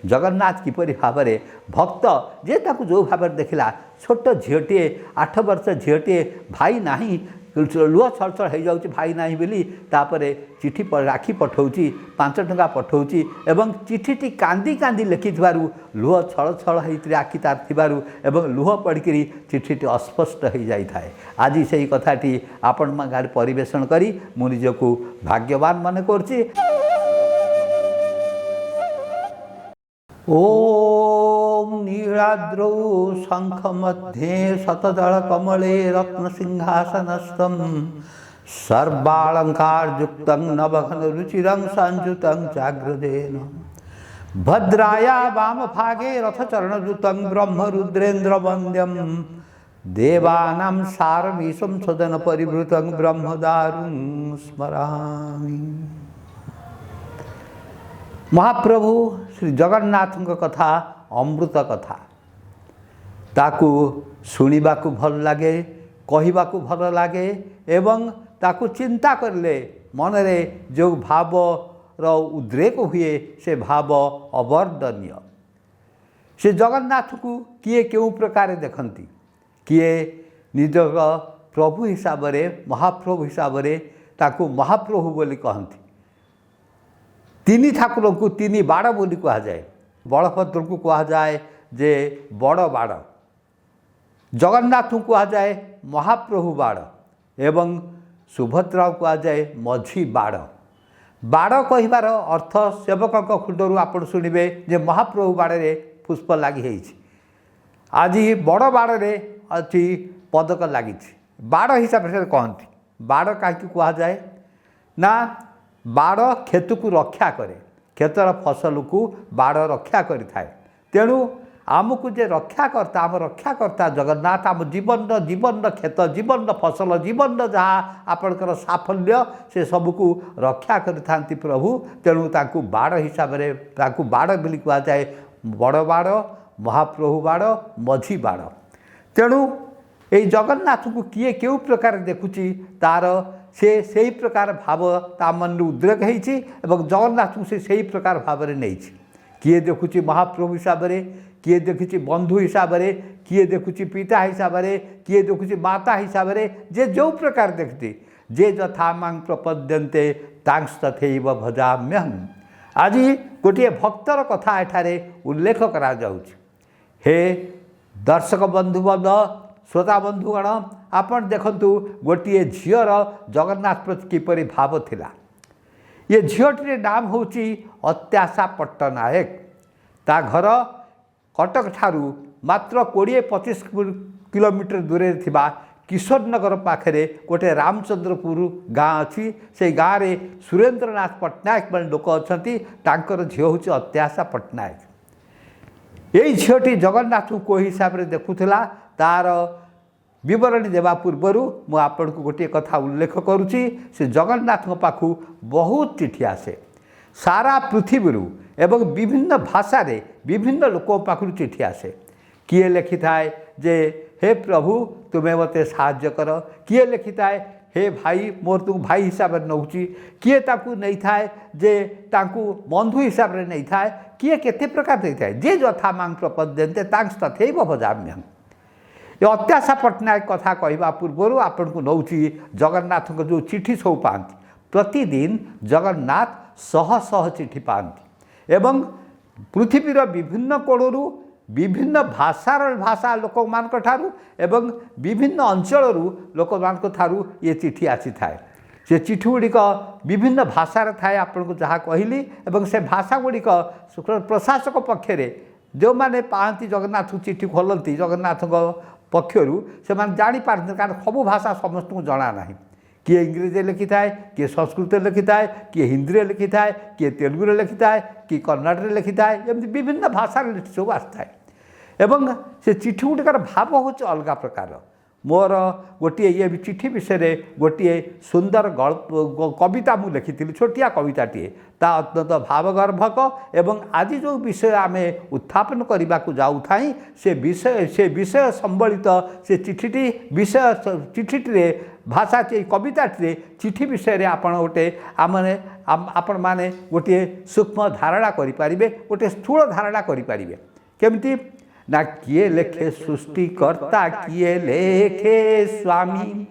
जगन्नाथ किपरि भाव में भक्त जे ताकू जो भाव देखला छोट झीटे 8 वर्ष झीटे भाई नाही लुह छलछल हो जाऊँ भाई नाही बोली तापरे चिठी राखी पठाऊँगी 5 टंका पठाऊँगी एवं चिठीटी कांदी कांदी लिखिथारु लुह छल छल होती आखि तार थिबारु एवं लुह पड़की चिठीटी अस्पष्ट हो जाए थाए। आज से कथाटी आपण गाँव परिवेशन करी मु निजको भाग्यवान मन करछि। ओम नीलाद्रौ शंख मध्ये शतदल कमले रत्न सिंहासनस्थं सर्वालंकार युक्तं नवघन रुचिरं संयुतं जागृतेन भद्राया वाम भागे रथचरणयुतं ब्रह्मरुद्रेन्द्र वन्द्यं देवानां सारमीशं सदन परिवृतं ब्रह्मदारुं स्मरामि। महाप्रभु श्री जगन्नाथ कथा अमृत कथा ताकू शुणा भल लगे कहवाकू भल लगे एवं ताकू चिंता करले मनरे जो भाव उद्रेक हुए से भाव अवर्णनीय। से जगन्नाथ को किए क्यों प्रकार देखती किए निज प्रभु हिसाब से महाप्रभु हिसाब से ताकू महाप्रभु बोली कहती। तीन ठाकुर को तीन बाड़ बोली कह जाए। बलभद्र को कह जाए जे बड़ बाड़, जगन्नाथ को कह जाए महाप्रभु बाड़ एवं सुभद्रा को कह जाए मझी बाड़। बाड़ कहिबार अर्थ सेवक खुंडरू आप शुणवे जे महाप्रभु बाड़े पुष्प लगी। आज बड़ बाड़े अच्छी पदक लगी बाड़ हिसाब से कहती। बाड़ कहीं कह जाए ना बाड़ खेत को रक्षा करे, खेतर फसल को बाड़ रक्षा करिथाए। तेणु आमको जे रक्षा करता आम रक्षा करता जगन्नाथ आम जीवन खेत जीवन फसल जीवन जहाँ आपणकर साफल्य से सबको रक्षा करिथांती प्रभु। तेणु ताकू बाड़ हिसाब से ताकू बाड़ बोली कह जाए बड़ बाड़ महाप्रभु बाड़ मझी बाड़। तेणु ये जगन्नाथ को किए क्यों प्रकार देखुची तार से प्रकार भाव ता मन उद्रेक होती जगन्नाथ को से प्रकार भाव में नहीं। किए देखुची महाप्रभु हिसाब से, किए देखुची बंधु हिसाब से, किए देखुची पिता हिसाब से, किए देखुची माता हिसाब से जे जो प्रकार देखती जे यथा मांग प्रपद्यन्ते तांस तथैव भजाम्यहम्। आज गोटे भक्तर कथा एठारे उल्लेख करा जाउछि। हे दर्शक बंधुबंध श्रोता बंधुगण आपण देखंतु गोटे झीर जगन्नाथ प्रति किपरि भाव थिला। ये झीटी नाम होची अत्याशा पट्टनायक। ता घर कटक ठारू मात्र 20-25 किलोमीटर दूरे थिबा किशोरनगर पाखरे गोटे रामचंद्रपुर गाँ अच्छी। से गाँव में सुरेंद्रनाथ पट्टनायक बने लोक अच्छा तांकर झील हूँ अत्याशा पट्टनायक। यही झीटी जगन्नाथ को हिसाब से देखुला तार विवरणी देवा पूर्वर मु आपन को गोटे कथा उल्लेख करुच्ची। से जगन्नाथ पाखु बहुत चिठी आसे सारा पृथ्वी एवं विभिन्न भाषा रे विभिन्न लोक पाखु चिठी आसे। किए लिखि थाए जे हे प्रभु तुम्हें मते साहाय्य कर, किए लिखि थाए हे भाई मोर तू भाई हिसाब से नौची, किए ताकू नहीं थाए जे ताकू बंधु हिसाब से नहीं थाए, किए केते प्रकार नहीं थाए जे यथा मांग प्रपद्यन्ते तांस तथैव भजाम्यहम्। ये अत्याशा पट्टनायक कथा कहवा पूर्वर आपन को नौची जगन्नाथ को जो चिठी सब पाती प्रतिदिन जगन्नाथ शह शह चिठी पाती एवं पृथ्वीर विभिन्न कोणरू विभिन्न भाषा लोक मान ठारू एवं विभिन्न अंचल लोक मान ठारू ये चिठी आसी थाए। से चिठी गुड़िक विभिन्न भाषार थाए आपन को जहाँ कहली एवं से भाषा गुड़िक प्रशासक पक्षरे जो मैंने पाती जगन्नाथ चिठी खोलती जगन्नाथ पक्षर से जानी पारती कारण सब भाषा समस्त को जना ना। किए इंग्रेजी लिखि थाए, किए संस्कृत लिखि थाए, किए हिंदी लिखि थाए, किए तेलुगु लिखि थाए, कि कन्नड़ लिखि थाए, एमती विभिन्न भाषा सब आसए एवं से चिठी गुड़िकार भाव हूँ अलग प्रकार। मोर गोटे ये चिठी विषय गोटे सुंदर गल्प कविता मुझे लिखी छोटिया कविताटे ता अत्यंत भावगर्भक एवं आज जो विषय आम उत्थापन करने को जाऊ से विषय संबलित से चिठीटी विषय चिठीटी भाषा कविताटी चिठी विषय आप गोटे आपण माने गोटे सूक्ष्म धारणा करें गोटे स्थूल धारणा करें केमिति ना किए लेखे सृष्टिकर्ता किए लेखे स्वामी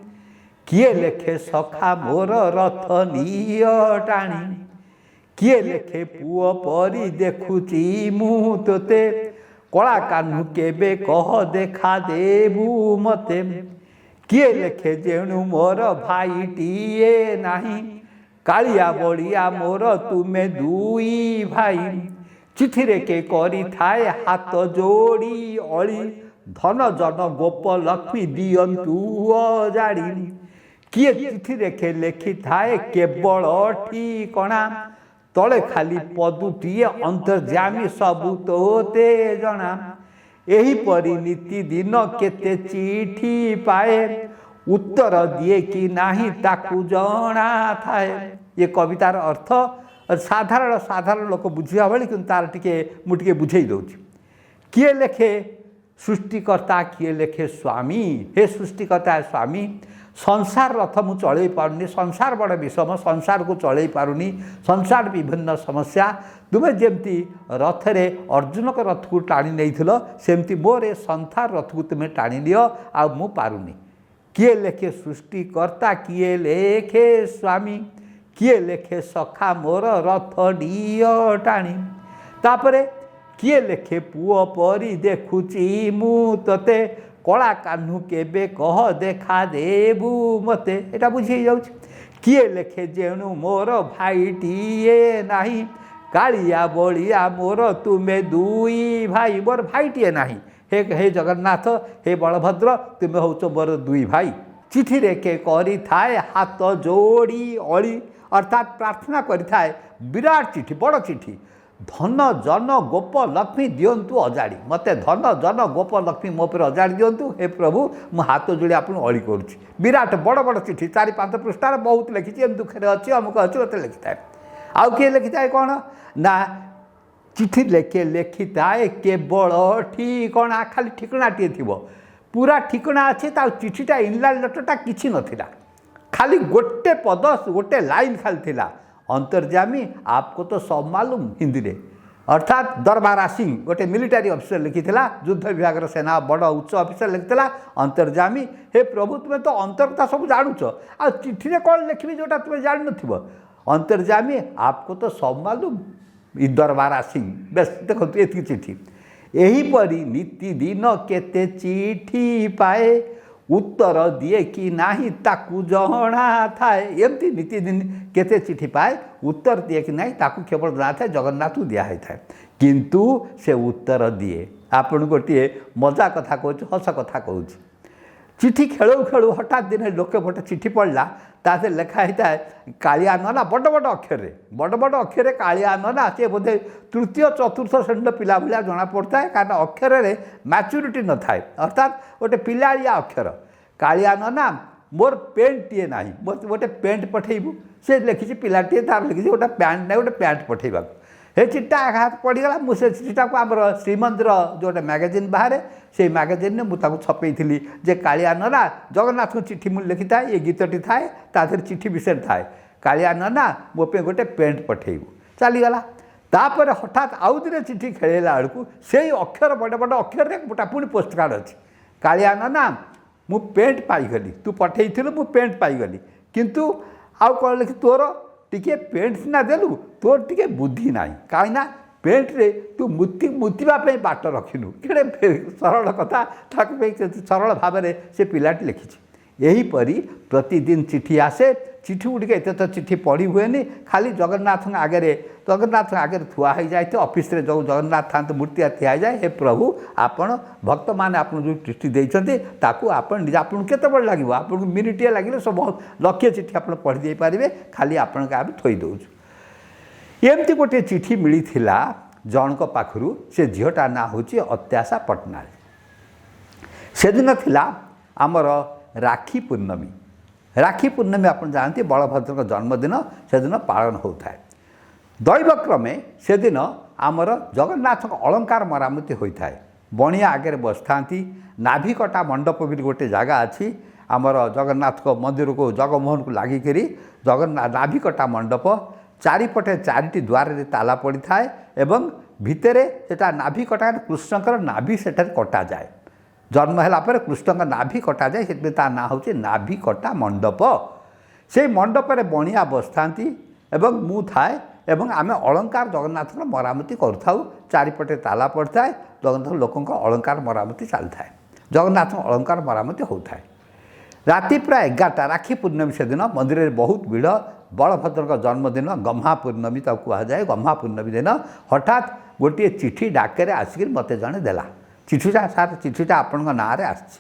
किए लेखे सखा मोर रथ निय टाणी किए लेखे पुओ परी देखुची मु तोते कला कान्हू केबे कह देखा देबू मते किए लेखे जेणु मोर भाईटीए नाही कालिया बलिया मोर तुमे दुई भाई चिठी रे के करी थाए हाथ जोड़ी अली धन जन गोप लक्ष्मी दियंतु अजाड़ी किए चिठी रे लेखि थाए केवल ठिकणा तले खाली पदुटीए अंतर्जामी सबु तोते जना एही परी नीति दिन केते चिठी पाए उत्तर दिए कि नाही ताकू जना थाए। ये कवितार अर्थ साधारण साधारण लोक बुझा भाई कि तार टिके मुझे बुझे दूसरी किए लेखे सृष्टिकर्ता किए लेखे स्वामी हे सृष्टिकर्ता स्वामी संसार रथ मु चलई पारुनी संसार बड़ विषम संसार को चलई पारुनी संसार विभिन्न समस्या तुमे जमती रथ रे अर्जुन को रथ को टाणी नहीं सेमती मोर संसार रथ को तुम्हें टाणी नियो आ मु पारुनी किए लेखे सृष्टिकर्ता किए लेखे स्वामी किए लेखे सखा मोर रथ डिय टाणी तापरे किए लेखे पुओ परी देखुची मु तते कला कान्हू केबे कह देखा देबू मते एटा बुझी जाउछ किए लेखे जेणु मोर भाईटीए नाही कालिया बलिया मोर तुमे दुई भाई मोर भाईटीए नाही हे जगन्नाथ हे बलभद्र तुमे होच मोर दुई भाई चिठी रे के करी थाए हाथ जोड़ी अली अर्थात प्रार्थना करिथाए विराट चिठी बड़ चिठी धन जन गोप लक्ष्मी दियंतु अजाड़ी मते धन जन गोप लक्ष्मी मो पर अजाड़ी दियंतु हे प्रभु मु हाथ जोड़ी आपन अली करुछि विराट बड़ बड़ चिठी 4-5 पृष्ठार बहुत लिखिछि एम दुखरे अछि अमुक अछि मते लिखिथाए आउ के लिखिथाए कोन ना चिठी लेखे लिखिथाए केवल ठिकणा खाली ठिकणाटिए थिबो पूरा ठिकणा अछि ता चिठीटा इनलाइन लेटरटा किछि नथिला खाली गोटे पद गोटे लाइन खाली थिला अंतर्जामी आपको तो सब मालूम हिंदी रे अर्थात दरबारा सिंह गोटे मिलिटारी अफिसर लिखिथिला युद्ध विभाग सेना बड़ उच्च अफिसर लिखिथिला अंतर्जामी हे प्रभु तुम्हें तो अंतर्कथा सब जानुच आ चिठी रे कौन लिखबी जोटा तुम्हें जान नथिबो अंतर्जामी आपको तो सब मालूम ई दरबारा सिंह बस देखो एति चिठी एही परी नीति दिन केते चिठी पाए उत्तर दिए कि नाही ताकू जणा थाए एमती नीति दिन केते चिठी पाए उत्तर दिए कि नाही ताकू केवल जणा थाए जगन्नाथ दिया है थाए किंतु से उत्तर दिए आपन गोटे मजा कथा कहूँ हस कथा कहूँ चिठी खेलू खेलू हठात दिन लोके गोटे चिठी पढ़ला तासे लेखाई थाए कालिया नना बड़ बड़ अक्षर कालिया नना सी बोधे तृतीय चतुर्थ श्रेणी पिला भाया जना पड़ता है कारण अक्षर रे मैच्योरिटी न थाए अर्थात गोटे पिलाड़िया अक्षर कालिया नना मोर पेंटे ना गोटे पेंट पठेबू से लिखी पिलाटे तार लिखी गोटे पैंट ना गोटे पैंट पठेबा हे चिट्टा हाथ पड़गला मुझे चिठा को आम श्रीमंदिर जो मैगजीन बाहर से मैगजीन में मुझे छपई थी जे कालिया नना जगन्नाथ को चिठी मुझे लिखी था ये गीतटी थाए ताधर चिठी विषय थाए कालिया नना मो पे गोटे पेंट पठेबू चलीगला तापर हठात आउ दिन चिठी खेलला बेलू से अक्षर बड़ बड़ अक्षर रे गोटा पुणी पोस्ट कार्ड अच्छी कालिया नना मु पेंट पाईगली तू पठेइथिलु मु पेंट पाईगली किंतु आउ कौन लिखी तोर टिके पेंट सीना देलु तोर टिके बुद्धि ना कहीं पेंट रे तू मुतिवाई बाट रखिनु कि सरल कथा सरल भाव में से पिलाटी लिखी यहीपरि प्रतिदिन चिठी आसे चिठी गुड़िक एत चिठी पढ़ी हुए खाली जगन्नाथ आगे थुआ हो जाए ऑफिस रे जो जगन्नाथ था मूर्ति ठिया जाए हे प्रभु आपण भक्त मैंने आप जो चिठी देते आपन केत बड़ लगे आपको मिनिटे लगे सब लक्षे चिठी आप पढ़ी दे पारे खाली आपण थोई दौचु एमती गोटे चिठी मिली जन पाखु से झीटा ना हूँ अत्याशा पट्टनायक से दिन थिला आमर राखी पूर्णमी आप जानते बलभद्र जन्मदिन से दिन पालन होता है दैवक्रमे से दिन आमर जगन्नाथ अलंकार मरामती होता है बणिया आगे बस था नाभिकटा मंडप भी गोटे जगह अच्छी आमर जगन्नाथ मंदिर को जगमोहन को लगिक जगन्नाथ नाभिकटा मंडप ଚାରିପଟେ 4ଟି ଦ୍ୱାରରେ ତାଲା ପଡ଼ିଥାଏ ଏବଂ ଭିତରେ ସେଟା ନାଭି କଟା କୃଷ୍ଣଙ୍କର ନାଭି ସେଠାରେ କଟାଯାଏ। ଜନ୍ମ ହେଲା ପରେ କୃଷ୍ଣଙ୍କ ନାଭି କଟାଯାଏ, ସେଥିପାଇଁ ତା ନାଁ ହେଉଛି ନାଭି କଟା ମଣ୍ଡପ। ସେଇ ମଣ୍ଡପରେ ବଣିଆ ବସିଥାନ୍ତି ଏବଂ ମୁଁ ଥାଏ ଏବଂ ଆମେ ଅଳଙ୍କାର ଜଗନ୍ନାଥଙ୍କ ମରାମତି କରୁଥାଉ। ଚାରିପଟେ ତାଲା ପଡ଼ିଥାଏ, ଜଗନ୍ନାଥ ଲୋକଙ୍କ ଅଳଙ୍କାର ମରାମତି ଚାଲିଥାଏ, ଜଗନ୍ନାଥଙ୍କ ଅଳଙ୍କାର ମରାମତି ହେଉଥାଏ। ରାତି ପ୍ରାୟ 11ଟା, ରାକ୍ଷୀ ପୂର୍ଣ୍ଣମୀ ସେଦିନ ମନ୍ଦିରରେ ବହୁତ ଭିଡ଼। ବଳଭଦ୍ରଙ୍କ ଜନ୍ମଦିନ ଗହ୍ମା ପୂର୍ଣ୍ଣମୀ ତାକୁ କୁହାଯାଏ। ଗହ୍ମା ପୂର୍ଣ୍ଣମୀ ଦିନ ହଠାତ୍ ଗୋଟିଏ ଚିଠି ଡାକରେ ଆସିକି ମୋତେ ଜଣେ ଦେଲା। ଚିଠିଟା ସାର୍ ଚିଠିଟା ଆପଣଙ୍କ ନାଁରେ ଆସିଛି।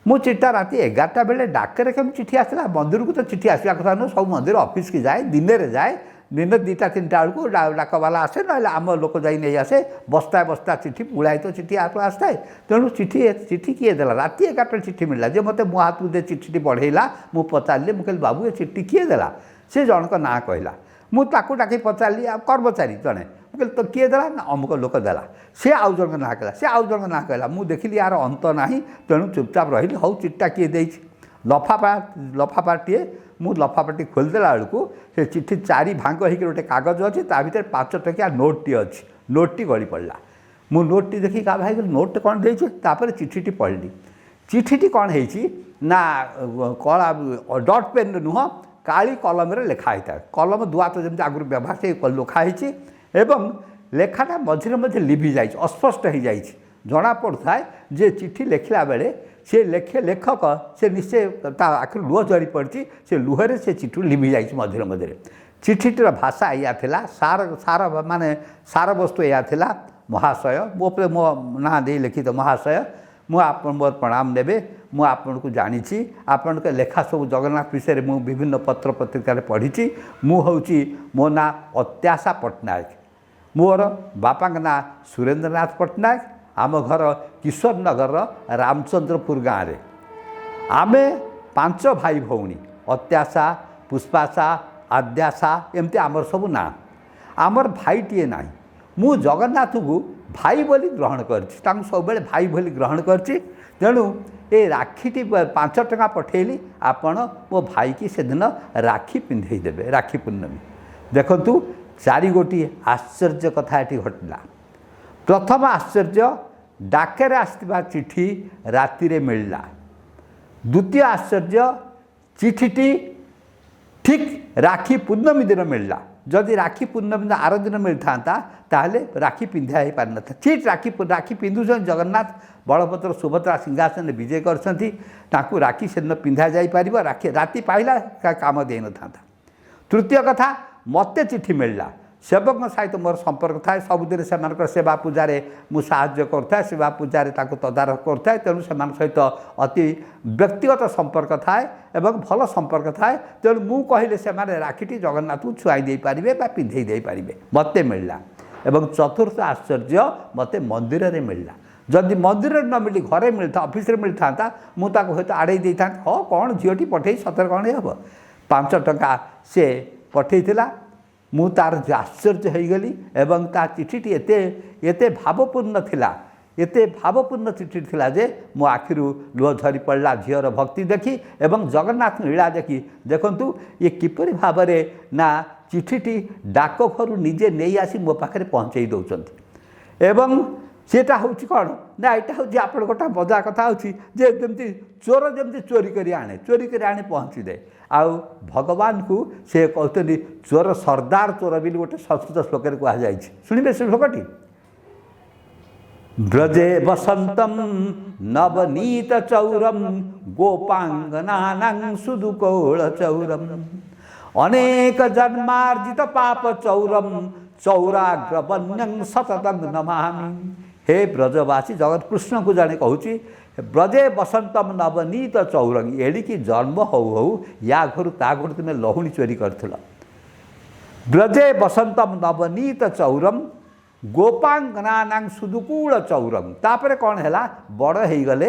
ମୁଁ ଚିଠିଟା ରାତି 11ଟା ବେଳେ ଡାକରେ କେମିତି ଚିଠି ଆସିଲା? ମନ୍ଦିରକୁ ତ ଚିଠି ଆସିବା କଥା ନୁହେଁ, ସବୁ ମନ୍ଦିର ଅଫିସକି ଯାଏ, ଦିନରେ ଯାଏ, ଦିନ 2ଟା 3ଟା ବେଳକୁ ଡାକବାଲା ଆସେ, ନହେଲେ ଆମ ଲୋକ ଯାଇ ନେଇ ଆସେ। ବସ୍ତା ବସ୍ତା ଚିଠି ପୁଳାଏ ତ ଚିଠି ଆସିଥାଏ। ତେଣୁ ଚିଠି କିଏ ଦେଲା? ରାତି 11ଟାରେ ଚିଠି ମିଳିଲା ଯେ ମୋତେ ମୋ ହାତକୁ ଯେ ଚିଠିଟି ବଢ଼େଇଲା। ମୁଁ ପଚାରିଲି, ମୁଁ କହିଲି ବାବୁ ଏ ଚିଠି କିଏ ଦେଲା? ସେ ଜଣଙ୍କ ନାଁ କହିଲା। ମୁଁ ତାକୁ ଡାକି ପଚାରିଲି, ଆଉ କର୍ମଚାରୀ ଜଣେ, ମୁଁ କହିଲି ତ କିଏ ଦେଲା? ନା ଅମୁକ ଲୋକ ଦେଲା। ସେ ଆଉ ଜଣଙ୍କ ନାଁ କହିଲା, ସେ ଆଉ ଜଣଙ୍କ ନାଁ କହିଲା। ମୁଁ ଦେଖିଲି ୟାର ଅନ୍ତ ନାହିଁ, ତେଣୁ ଚୁପଚାପ ରହିଲି। ହଉ ଚିଠିଟା କିଏ ଦେଇଛି? ଲଫାପାଟିଏ। ମୁଁ ଲଫାପାଟି ଖୋଲିଦେଲା ବେଳକୁ ସେ ଚିଠି 4 ଭାଙ୍ଗ ହେଇକି ଗୋଟେ କାଗଜ ଅଛି, ତା ଭିତରେ 5 ଟଙ୍କିଆ ନୋଟ୍ଟି ଅଛି। ନୋଟ୍ଟି ଗଳି ପଡ଼ିଲା। ମୁଁ ନୋଟ୍ଟି ଦେଖି କାହା ଭାଇ ନୋଟ୍ଟି କ'ଣ ଦେଇଛି? ତାପରେ ଚିଠିଟି ପଢ଼ିଲି। ଚିଠିଟି କ'ଣ ହେଇଛି ନା କଳା ଡଟ୍ ପେନ୍ରେ ନୁହଁ, କାଳି କଲମରେ ଲେଖା ହେଇଥାଏ। କଲମ ଦୁଆତ ଯେମିତି ଆଗରୁ ବ୍ୟବହାର ସେ ଲେଖା ହେଇଛି ଏବଂ ଲେଖାଟା ମଝିରେ ମଝିରେ ଲିଭି ଯାଇଛି, ଅସ୍ପଷ୍ଟ ହୋଇଯାଇଛି। ଜଣାପଡ଼ୁଥାଏ ଯେ ଚିଠି ଲେଖିଲା ବେଳେ ସେ ଲେଖକ ସେ ନିଶ୍ଚୟ ତା ଆଖିରୁ ଲୁହ ଝରି ପଡ଼ିଛି, ସେ ଲୁହରେ ସେ ଚିଠି ଲିଭି ଯାଇଛି ମଝିରେ ମଝିରେ। ଚିଠିଟିର ଭାଷା ଏଇଆ ଥିଲା, ସାର ବସ୍ତୁ ଏଇଆ ଥିଲା, ମହାଶୟ, ମୋ ଉପରେ ମୋ ନାଁ ଦେଇ ଲେଖିତ ମହାଶୟ, ମୁଁ ଆପଣ ମୋର ପ୍ରଣାମ ନେବେ। ମୁଁ ଆପଣଙ୍କୁ ଜାଣିଛି, ଆପଣଙ୍କ ଲେଖା ସବୁ ଜଗନ୍ନାଥ ବିଷୟରେ ମୁଁ ବିଭିନ୍ନ ପତ୍ର ପତ୍ରିକାରେ ପଢ଼ିଛି। ମୁଁ ହେଉଛି, ମୋ ନାଁ ଅତ୍ୟାଶା ପଟ୍ଟନାୟକ, ମୋର ବାପାଙ୍କ ନାଁ ସୁରେନ୍ଦ୍ରନାଥ ପଟ୍ଟନାୟକ। ଆମ ଘର କିଶୋରନଗରର ରାମଚନ୍ଦ୍ରପୁର ଗାଁରେ। ଆମେ 5 ଭାଇ ଭଉଣୀ, ଅତ୍ୟାଶା, ପୁଷ୍ପାଶା, ଆଦ୍ୟାଶା, ଏମିତି ଆମର ସବୁ ନାଁ। ଆମର ଭାଇଟିଏ ନାହିଁ। ମୁଁ ଜଗନ୍ନାଥଙ୍କୁ ଭାଇ ବୋଲି ଗ୍ରହଣ କରିଛି, ତାଙ୍କୁ ସବୁବେଳେ ଭାଇ ବୋଲି ଗ୍ରହଣ କରିଛି। ତେଣୁ ଏ ରାକ୍ଷୀଟି 5 ଟଙ୍କା ପଠାଇଲି, ଆପଣ ମୋ ଭାଇକି ସେଦିନ ରାକ୍ଷୀ ପିନ୍ଧେଇ ଦେବେ। ରାକ୍ଷୀ ପୂର୍ଣ୍ଣମୀ। ଦେଖନ୍ତୁ 4 ଗୋଟି ଆଶ୍ଚର୍ଯ୍ୟ କଥା ଏଠି ଘଟିଲା। ପ୍ରଥମ ଆଶ୍ଚର୍ଯ୍ୟ, ଡାକରେ ଆସିଥିବା ଚିଠି ରାତିରେ ମିଳିଲା। ଦ୍ୱିତୀୟ ଆଶ୍ଚର୍ଯ୍ୟ, ଚିଠିଟି ଠିକ୍ ରାକ୍ଷୀ ପୂର୍ଣ୍ଣମୀ ଦିନ ମିଳିଲା। ଯଦି ରାକ୍ଷୀ ପୂର୍ଣ୍ଣମୀ ଦିନ ଆର ଦିନ ମିଳିଥାନ୍ତା ତାହେଲେ ରାକ୍ଷୀ ପିନ୍ଧା ହେଇପାରିନଥିଲା। ଠିକ୍ ରାକ୍ଷୀ ପିନ୍ଧୁଛନ୍ତି ଜଗନ୍ନାଥ, ବଳଭଦ୍ର ସୁଭଦ୍ରା ସିଂହାସନରେ ବିଜେ କରିଛନ୍ତି, ତାଙ୍କୁ ରାକ୍ଷୀ ସେଦିନ ପିନ୍ଧା ଯାଇପାରିବ। ରାତି ପାଇଲା କାମ ଦେଇନଥାନ୍ତା। ତୃତୀୟ କଥା, ମୋତେ ଚିଠି ମିଳିଲା। ସେବକଙ୍କ ସହିତ ମୋର ସମ୍ପର୍କ ଥାଏ, ସବୁଦିନ ସେମାନଙ୍କର ସେବା ପୂଜାରେ ମୁଁ ସାହାଯ୍ୟ କରୁଥାଏ, ସେବା ପୂଜାରେ ତାଙ୍କୁ ତଦାରଖ କରୁଥାଏ। ତେଣୁ ସେମାନଙ୍କ ସହିତ ଅତି ବ୍ୟକ୍ତିଗତ ସମ୍ପର୍କ ଥାଏ ଏବଂ ଭଲ ସମ୍ପର୍କ ଥାଏ। ତେଣୁ ମୁଁ କହିଲେ ସେମାନେ ରାକ୍ଷୀଟି ଜଗନ୍ନାଥଙ୍କୁ ଛୁଆଇ ଦେଇପାରିବେ ବା ପିନ୍ଧେଇ ଦେଇପାରିବେ। ମୋତେ ମିଳିଲା। ଏବଂ ଚତୁର୍ଥ ଆଶ୍ଚର୍ଯ୍ୟ, ମୋତେ ମନ୍ଦିରରେ ମିଳିଲା। ଯଦି ମନ୍ଦିରରେ ନ ମିଳି ଘରେ ମିଳିथा, ଅଫିସରେ ମିଳିଥାନ୍ତା, ମୁଁ ତାକୁ ହୁଏତ ଆଡ଼େଇ ଦେଇଥାନ୍ତି। ହଁ କ'ଣ ଝିଅଟି ପଠେଇ ସତରେ କ'ଣ ହେବ? 5 ଟଙ୍କା ସେ ପଠେଇଥିଲା। ମୁଁ ତାର ଆଶ୍ଚର୍ଯ୍ୟ ହୋଇଗଲି ଏବଂ ତା ଚିଠିଟି ଏତେ ଭାବପୂର୍ଣ୍ଣ ଥିଲା, ଏତେ ଭାବପୂର୍ଣ୍ଣ ଚିଠି ଥିଲା ଯେ ମୋ ଆଖିରୁ ଲୁହ ଝରି ପଡ଼ିଲା ଝିଅର ଭକ୍ତି ଦେଖି ଏବଂ ଜଗନ୍ନାଥଙ୍କ ଲୀଳା ଦେଖି। ଦେଖନ୍ତୁ ଇଏ କିପରି ଭାବରେ ନା ଚିଠିଟି ଡାକ ଘରୁ ନିଜେ ନେଇ ଆସି ମୋ ପାଖରେ ପହଞ୍ଚାଇ ଦେଉଛନ୍ତି। ଏବଂ ସେଟା ହେଉଛି କ'ଣ ନା, ଏଇଟା ହେଉଛି ଆପଣ ଗୋଟେ ମଜା କଥା ହେଉଛି ଯେ ଯେମିତି ଚୋର ଯେମିତି ଚୋରି କରି ଆଣି ପହଞ୍ଚିଯାଏ। ଆଉ ଭଗବାନଙ୍କୁ ସେ କହୁଛନ୍ତି ଚୋର ସର୍ଦ୍ଦାର ଚୋର ବୋଲି ଗୋଟେ ସଂସ୍କୃତ ଶ୍ଲୋକରେ କୁହାଯାଇଛି। ଶୁଣିବେ ସେ ଶ୍ଲୋକଟି। ବ୍ରଜେ ବସନ୍ତಂ ନବନୀତ ଚୌରମ୍ ଗୋପାଙ୍ଗନାନାଂ ସୁଦୁକୋଳ ଚୌରମ୍ ଅନେକ ଜନ୍ମାର୍ଜିତ ପାପ ଚୌରମ୍ ଚୌରାଗ୍ରବନ୍ୟଂ ସତତଂ ନମାମି। ହେ ବ୍ରଜବାସୀ, ଜଗତ କୃଷ୍ଣଙ୍କୁ ଜାଣି କହୁଛି, ବ୍ରଜେ ବସନ୍ତମ୍ ନବନୀତ ଚୌରଙ୍ଗ, ଏଡ଼ିକି ଜନ୍ମ ହଉ ହଉ ୟା ଘରୁ ତା ଘରୁ ତୁମେ ଲହୁଣୀ ଚୋରି କରିଥିଲ। ବ୍ରଜେ ବସନ୍ତମ୍ ନବନୀତ ଚୌରମ୍ ଗୋପାଙ୍ଗନାନାଂ ସୁଦୁକୂଳ ଚୌରମ୍। ତାପରେ କ'ଣ ହେଲା, ବଡ଼ ହେଇଗଲେ,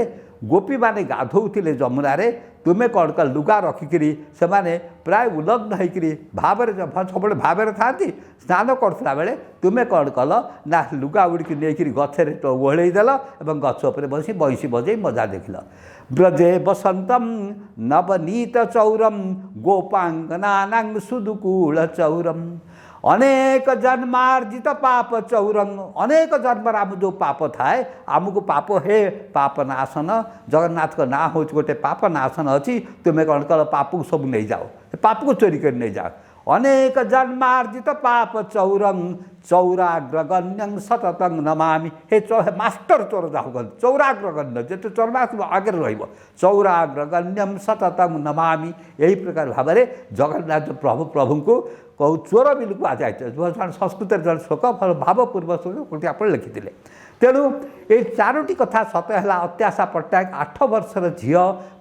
ଗୋପୀମାନେ ଗାଧୋଉଥିଲେ ଯମୁନାରେ, तुमे कौन कल लुगा रखिकी से प्राय उलग्न होकर भाव सब भाव था स्नान करुला बेले तुमे कौन कल ना लुगा उड़की नहीं गचर ओहलैदेल और गछ उपर बसी बंशी बजे मजा देखल। ब्रजे बसंतम नवनीत चौरम गोपांगना सुदुकूल चौरम अनेक जन्मार्जित पाप चौरंग अनेक जन्म आम जो पाप थाए आमको पाप हे पाप नाशन जगन्नाथ का ना हूँ गोटे पाप नाशन अच्छी तुम्हें कौन कल पाप को सब नहीं जाओ पाप को चोरी कर नहीं जाओ अनेक जन्मार्जित पाप चौरंग चौराग्रगण्यं सततं नमामि हे मास्टर चोर जाऊ चौराग्रगण्य जो चोर आगे रौराग्रगण्यं सततं नमामि यही प्रकार भाव में जगन्नाथ प्रभु प्रभु को कहू चोर बिल को आजाए संस्कृत जन श्लोक भावपूर्वक श्लोक आप लिखिते। तेणु ये चारोटी कथा सत है अत्याशा पट्टनायक 8 वर्षर झी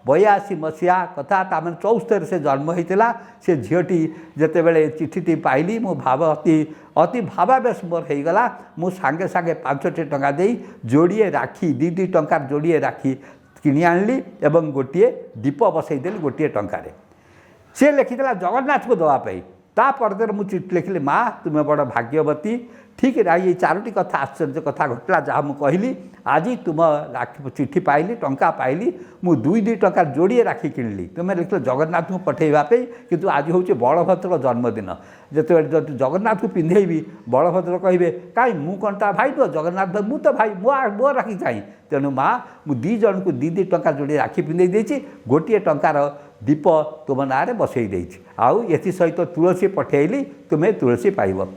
82 मसीहा कथा तामें 74 से जन्म होता से झीटी जिते बड़े चिठीटी पाइली मो भाव अति भावावेश मोर होगला मु सांगे सांगे 5टी टंका दे जोड़िए राखी 2 टंकार जोड़िए राखी किणी आनली एवं गोटे दीप बसईदेली गोटे टंकार सी लिखिला जगन्नाथ को दवाई ता परदर मु चिठी लिखिली माँ तुम्हें बड़ भाग्यवती ठीक है ये 4टी कथा आश्चर्य कथा घटला जहाँ मुझे कहली आज तुम राखी चिठी पाइली टंका पाइली मु 2 टंका जोड़िए राखी किणली तुम्हें लिख जगन्नाथ को पठेवाई किंतु आज हूँ बलभद्र जन्मदिन जिते जगन्नाथ को पिंधेबी बलभद्र कहे कहीं मु कौन ता भाई नुह जगन्नाथ भाई मु तो भाई मो राखी चाहिए तेणु माँ मु 2 जन को 2 टंका जोड़िए राखी पिंधे देती गोटे टंकार दीप तुम ना बसई देछि आउ एथि सहित तुलसी पठेली तुम्हें तुलसी पाइब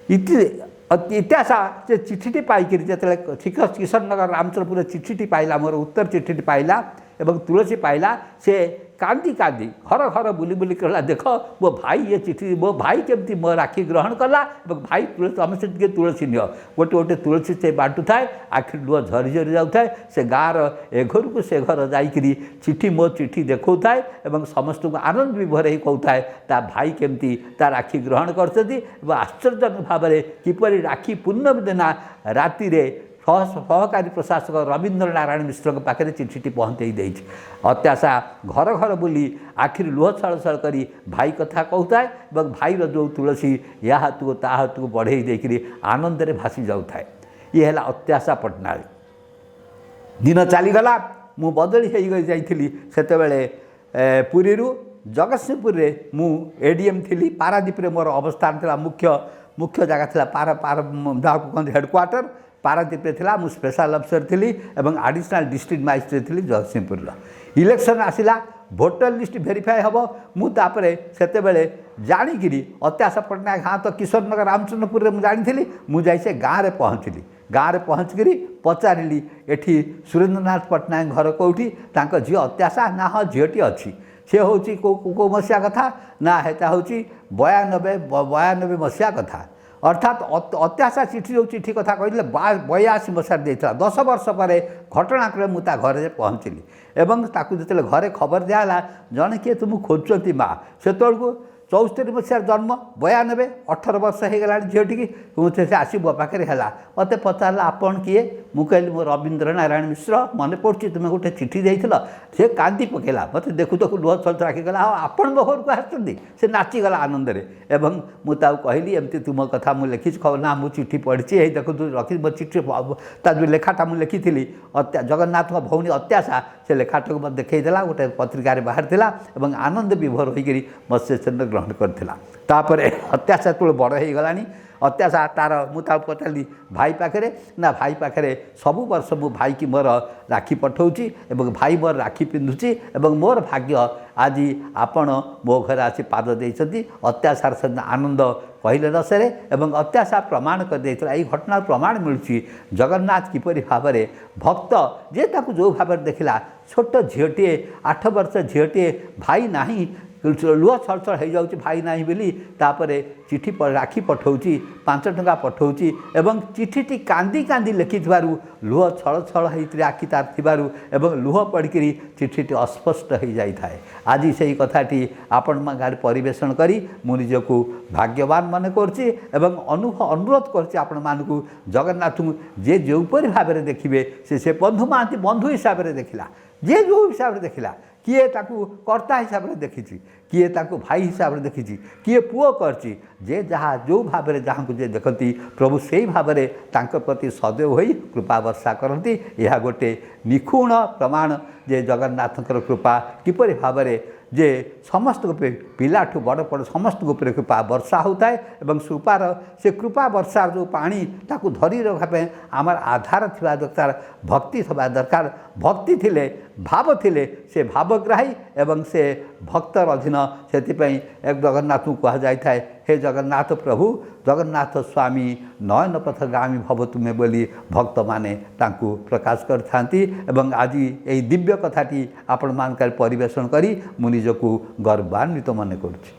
इतिहास से चिठीटी पाइक जिते किशन नगर रामचंद्रपुर चिठीटी पाइला मोर उत्तर चिठीटी पाइला एवं तुलसी पाइला से कांदी कांदी घर घर बुली बुली कहला देख मो भाई ये चिठी मो भाई केमती मो राखी ग्रहण कला और भाई तुलसी तुम से टे तुलसी नियो गोटे गोटे तुलसी से बांटू थाए आखिर लुह झरी झरी जाऊे से गाँव ए घर को से घर जाकरी चिठी मो चिठी देखा थाए और समस्त को आनंद विभोर ही कहता है ता भाई केमती ता राखी ग्रहण कर आश्चर्यजनक भाव में किपरि राखी पूर्णिमा दिन राति सहकारी प्रशासक रवींद्र नारायण मिश्र पाखे चिठीटी पहुँचे अत्याशा घर घर बुली आखिर लुह छल छल कर भाई कथा कहता है और भाई जो तुलसी या हाथ को ता हाथ को बढ़े देकर आनंद में भासी जाए ये है अत्याशा पट्टनायक दिन चलीगला मु बदली हो जाइली से पुरी जगतसिंहपुर मु एडीएम थी पारादीप मोर अवस्थान था मुख्य जगह था कहते हेडक्वार्टर पारादीप था मु स्पेशल अफिसर थी और एडिशनल डिस्ट्रिक्ट मजिस्ट्रेट थी जगतसिंहपुर इलेक्शन आसला भोटर लिस्ट भेरीफाए हम मुझे से जाणिकी अत्याशा पट्टनायक हाँ तो किशोर नगर रामचंद्रपुर में जानी मुझे से गाँव में पहुँचली गाँव में पहुँचकर पचारि एठी सुरेंद्रनाथ पट्टनायक घर कौटी झी अत्याशा ना हाँ झीटी अच्छी सी हूँ कौ मसीहा कथा ना हेता हूँ 92 मसीहा कथा अर्थात अत्याशा चिठी जो चिठी कथा कहले 82 मसीह देता 10 वर्ष पर घटनाक्रमे मुझे घर पहुँचली एवं ताकू जो घरे खबर दिहला जड़े किए तुम खोजुंट माँ से 74 मसीह जन्म 92 18 वर्ष हो गला झीटी मुझे आसी मो पाखे है मत पचारा आपन किए मुझे मो रवींद्र नारायण मिश्र मन पड़े तुम्हें गोटे चिठी देल से कांदी पकेला मत देखु देखु लुह छल राखीगला आपण मो घर को आसुँच से नाचीगला आनंद एवं मुझे कहली एमती तुम कथा मुझे लिखी ना मुझे चिठी पढ़ी देखु रखी मो चिठी जो लेखाटा मुझे लिखी जगन्नाथ भौणी अत्याशा से लेखाटा को देखईदेला गोटे पत्रिकार बाहर था और आनंद विभोर होकर मत्स्यचंद्र ग्रहण करता अत्याशा जो बड़ हो गला अत्याशा तार मुझे पचारि भाई पाखे ना भाई पाखे सबु वर्ष मो भाई की मोर राखी पठाऊँगी और भाई मोर राखी पिंधुची और मोर भाग्य आज आपण मो घर आसी पाद देती अत्याशार से आनंद कहले रसरे एवं अत्याशा प्रमाण कर देता यही घटना प्रमाण मिलूँ जगन्नाथ किपरि भाव में भक्त जे ताकू जो भाव देखला छोट झीटे 8 वर्ष झीटे भाई नाही लुह छल छल हो जाऊँ भाई ना बोली चिठी राखी पठाऊँगी 5 टंका पठाऊँगी एवं चिठीटी कांदी कांदी लिखि लुह छल छल होती आखि तार थी लुह पड़कर चिठीटी अस्पष्ट हो जाए आज से कथाटी आपण गाँव परिवेशन करी मु निजक भाग्यवान मन करुँची अनुरोध करुँची आपण मानक जगन्नाथ जे जोपरि भाव में देखिए से बंधु महांती बंधु हिसाब से देखला जे जो हिसाब से देखला किए ताकू कर्ता हिसाब से देखी, किए ताकू भाई हिसाब से देखी, किए पुओ करची, जे जहाँ जो भाव में जहाँ को जे देखती प्रभु से भाव में तांको प्रति सदैव हो कृपा वर्षा करती। यह गोटे निखुण प्रमाण जे जगन्नाथकर कृपा किपरि भाव में जे समस्त पिलाठू बड़ बड़ समस्त कृपा वर्षा होता है एवं कृपार से कृपा वर्षा जो पानी ताकू धरी रखापे आमर आधार थिबा दरकार, भक्ति थबा दरकार। भक्ति थिले भाव थिले से भावग्राही एवं से भक्तर अधीन से एक जगन्नाथ को कह जाए था, हे जगन्नाथ प्रभु जगन्नाथ स्वामी नयन पथगामी भव तुम्हें बोली भक्त माने तांकू प्रकाश करथांती। एवं आज यही दिव्य कथाटी आपण मान परिवेशन करी मु निजकू गर्वान्वित मन करुछि।